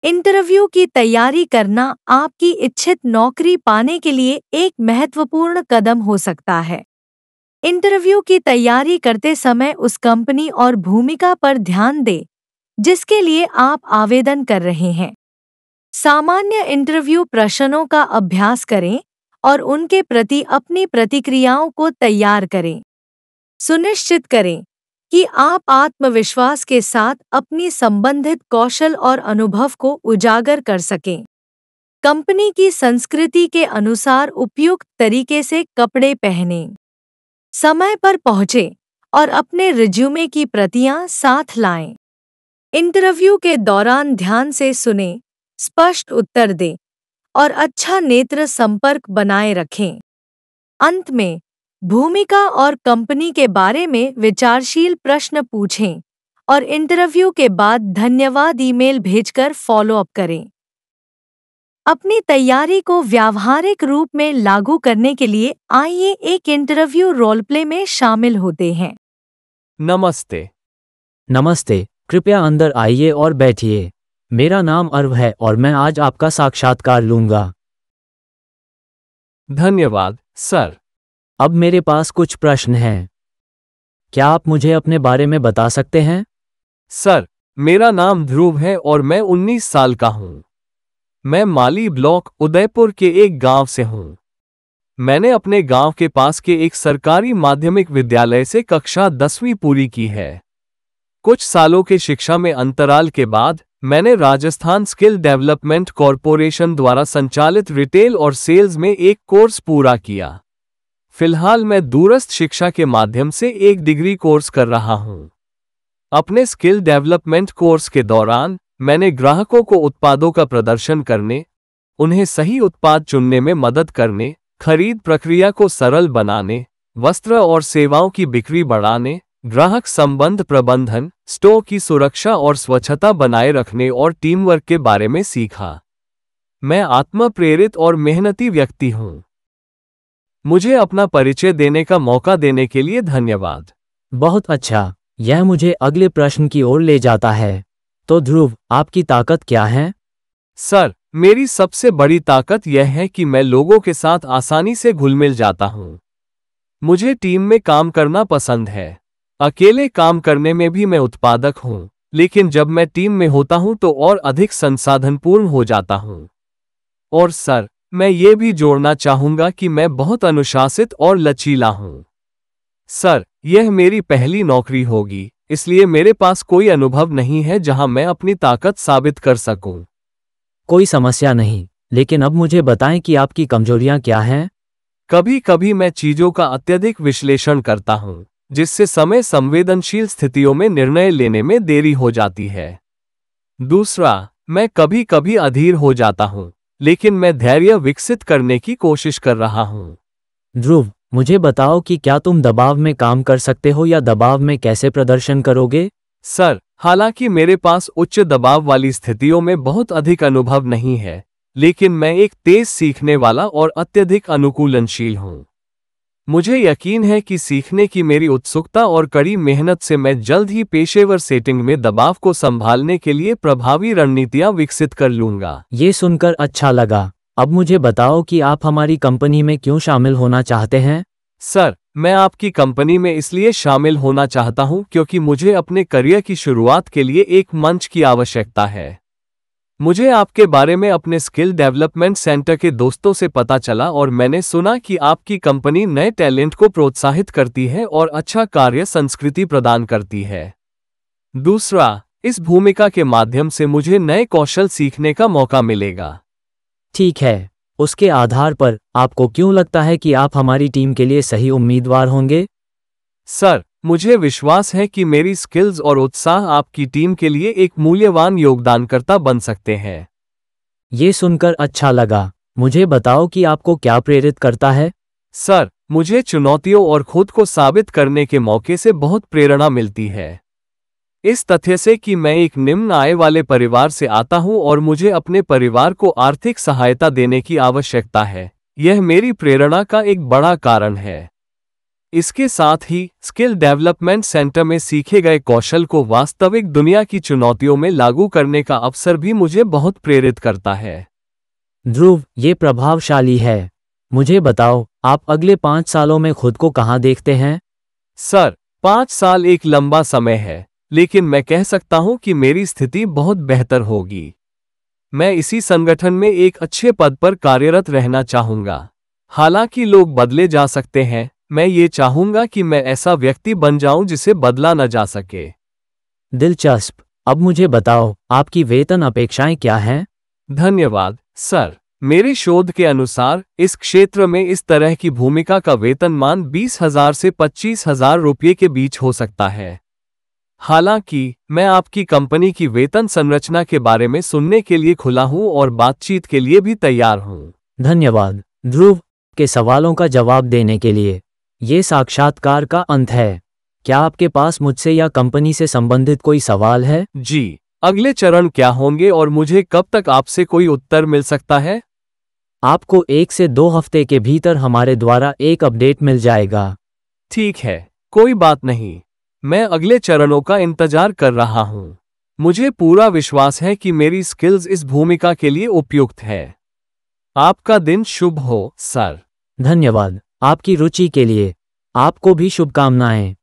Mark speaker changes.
Speaker 1: Interview की तैयारी करना आपकी इच्छित नौकरी पाने के लिए एक महत्वपूर्ण कदम हो सकता है। इंटरव्यू की तैयारी करते समय उस कंपनी और भूमिका पर ध्यान दें जिसके लिए आप आवेदन कर रहे हैं। सामान्य इंटरव्यू प्रश्नों का अभ्यास करें और उनके प्रति अपनी प्रतिक्रियाओं को तैयार करें। सुनिश्चित करें कि आप आत्मविश्वास के साथ अपनी संबंधित कौशल और अनुभव को उजागर कर सकें। कंपनी की संस्कृति के अनुसार उपयुक्त तरीके से कपड़े पहनें। समय पर पहुंचें और अपने रिज्यूमे की प्रतियां साथ लाएं। इंटरव्यू के दौरान ध्यान से सुनें, स्पष्ट उत्तर दें और अच्छा नेत्र संपर्क बनाए रखें। अंत में, भूमिका और कंपनी के बारे में विचारशील प्रश्न पूछें और इंटरव्यू के बाद धन्यवाद ईमेल भेजकर फॉलो अप करें। अपनी तैयारी को व्यावहारिक रूप में लागू करने के लिए आइए एक इंटरव्यू रोलप्ले में शामिल होते हैं।
Speaker 2: नमस्ते।
Speaker 3: नमस्ते, कृपया अंदर आइए और बैठिए। मेरा नाम अर्व है और मैं आज आपका साक्षात्कार लूंगा।
Speaker 2: धन्यवाद, सर।
Speaker 3: अब मेरे पास कुछ प्रश्न हैं। क्या आप मुझे अपने बारे में बता सकते हैं?
Speaker 2: सर, मेरा नाम ध्रुव है और मैं 19 साल का हूँ। मैं माली ब्लॉक उदयपुर के एक गांव से हूँ। मैंने अपने गांव के पास के एक सरकारी माध्यमिक विद्यालय से कक्षा 10वीं पूरी की है। कुछ सालों के शिक्षा में अंतराल के बाद मैंने राजस्थान स्किल डेवलपमेंट कॉरपोरेशन द्वारा संचालित रिटेल और सेल्स में एक कोर्स पूरा किया। फिलहाल मैं दूरस्थ शिक्षा के माध्यम से एक डिग्री कोर्स कर रहा हूं। अपने स्किल डेवलपमेंट कोर्स के दौरान मैंने ग्राहकों को उत्पादों का प्रदर्शन करने, उन्हें सही उत्पाद चुनने में मदद करने, खरीद प्रक्रिया को सरल बनाने, वस्त्र और सेवाओं की बिक्री बढ़ाने, ग्राहक संबंध प्रबंधन, स्टोर की सुरक्षा और स्वच्छता बनाए रखने और टीम वर्क के बारे में सीखा। मैं आत्मप्रेरित और मेहनती व्यक्ति हूं। मुझे अपना परिचय देने का मौका देने के लिए धन्यवाद।
Speaker 3: बहुत अच्छा, यह मुझे अगले प्रश्न की ओर ले जाता है। तो ध्रुव, आपकी ताकत क्या है?
Speaker 2: सर, मेरी सबसे बड़ी ताकत यह है कि मैं लोगों के साथ आसानी से घुल-मिल जाता हूं। मुझे टीम में काम करना पसंद है। अकेले काम करने में भी मैं उत्पादक हूं, लेकिन जब मैं टीम में होता हूं तो और अधिक संसाधनपूर्ण हो जाता हूं। और सर, मैं ये भी जोड़ना चाहूंगा कि मैं बहुत अनुशासित और लचीला हूं। सर, यह मेरी पहली नौकरी होगी, इसलिए मेरे पास कोई अनुभव नहीं है जहां मैं अपनी ताकत साबित कर सकूं।
Speaker 3: कोई समस्या नहीं, लेकिन अब मुझे बताएं कि आपकी कमजोरियां क्या हैं?
Speaker 2: कभी-कभी मैं चीजों का अत्यधिक विश्लेषण करता हूं, जिससे समय संवेदनशील स्थितियों में निर्णय लेने में देरी हो जाती है। दूसरा, मैं कभी-कभी अधीर हो जाता हूं, लेकिन मैं धैर्य विकसित करने की कोशिश कर रहा हूं।
Speaker 3: ध्रुव, मुझे बताओ कि क्या तुम दबाव में काम कर सकते हो या दबाव में कैसे प्रदर्शन करोगे?
Speaker 2: सर, हालांकि मेरे पास उच्च दबाव वाली स्थितियों में बहुत अधिक अनुभव नहीं है, लेकिन मैं एक तेज सीखने वाला और अत्यधिक अनुकूलनशील हूं। मुझे यकीन है कि सीखने की मेरी उत्सुकता और कड़ी मेहनत से मैं जल्द ही पेशेवर सेटिंग में दबाव को संभालने के लिए प्रभावी रणनीतियां विकसित कर लूंगा।
Speaker 3: ये सुनकर अच्छा लगा। अब मुझे बताओ कि आप हमारी कंपनी में क्यों शामिल होना चाहते हैं?
Speaker 2: सर, मैं आपकी कंपनी में इसलिए शामिल होना चाहता हूं क्योंकि मुझे अपने करियर की शुरुआत के लिए एक मंच की आवश्यकता है। मुझे आपके बारे में अपने स्किल डेवलपमेंट सेंटर के दोस्तों से पता चला और मैंने सुना कि आपकी कंपनी नए टैलेंट को प्रोत्साहित करती है और अच्छा कार्य संस्कृति प्रदान करती है। दूसरा, इस भूमिका के माध्यम से मुझे नए कौशल सीखने का मौका मिलेगा।
Speaker 3: ठीक है, उसके आधार पर आपको क्यों लगता है कि आप हमारी टीम के लिए सही उम्मीदवार होंगे?
Speaker 2: सर, मुझे विश्वास है कि मेरी स्किल्स और उत्साह आपकी टीम के लिए एक मूल्यवान योगदानकर्ता बन सकते हैं।
Speaker 3: ये सुनकर अच्छा लगा। मुझे बताओ कि आपको क्या प्रेरित करता है?
Speaker 2: सर, मुझे चुनौतियों और खुद को साबित करने के मौके से बहुत प्रेरणा मिलती है। इस तथ्य से कि मैं एक निम्न आय वाले परिवार से आता हूं और मुझे अपने परिवार को आर्थिक सहायता देने की आवश्यकता है, यह मेरी प्रेरणा का एक बड़ा कारण है। इसके साथ ही स्किल डेवलपमेंट सेंटर में सीखे गए कौशल को वास्तविक दुनिया की चुनौतियों में लागू करने का अवसर भी मुझे बहुत प्रेरित करता है।
Speaker 3: ध्रुव, ये प्रभावशाली है। मुझे बताओ, आप अगले 5 सालों में खुद को कहाँ देखते हैं?
Speaker 2: सर, 5 साल एक लंबा समय है, लेकिन मैं कह सकता हूं कि मेरी स्थिति बहुत बेहतर होगी। मैं इसी संगठन में एक अच्छे पद पर कार्यरत रहना चाहूंगा। हालांकि लोग बदले जा सकते हैं, मैं ये चाहूंगा कि मैं ऐसा व्यक्ति बन जाऊं जिसे बदला न जा सके।
Speaker 3: दिलचस्प। अब मुझे बताओ, आपकी वेतन अपेक्षाएं क्या हैं?
Speaker 2: धन्यवाद, सर। मेरे शोध के अनुसार इस क्षेत्र में इस तरह की भूमिका का वेतनमान 20,000 से 25,000 रुपये के बीच हो सकता है। हालांकि मैं आपकी कंपनी की वेतन संरचना के बारे में सुनने के लिए खुला हूं और बातचीत के लिए भी तैयार हूं।
Speaker 3: धन्यवाद, ध्रुव, के सवालों का जवाब देने के लिए। ये साक्षात्कार का अंत है। क्या आपके पास मुझसे या कंपनी से संबंधित कोई सवाल है?
Speaker 2: जी, अगले चरण क्या होंगे और मुझे कब तक आपसे कोई उत्तर मिल सकता है?
Speaker 3: आपको 1 से 2 हफ्ते के भीतर हमारे द्वारा एक अपडेट मिल जाएगा।
Speaker 2: ठीक है, कोई बात नहीं। मैं अगले चरणों का इंतजार कर रहा हूं। मुझे पूरा विश्वास है कि मेरी स्किल्स इस भूमिका के लिए उपयुक्त है। आपका दिन शुभ हो, सर।
Speaker 3: धन्यवाद आपकी रुचि के लिए। आपको भी शुभकामनाएं।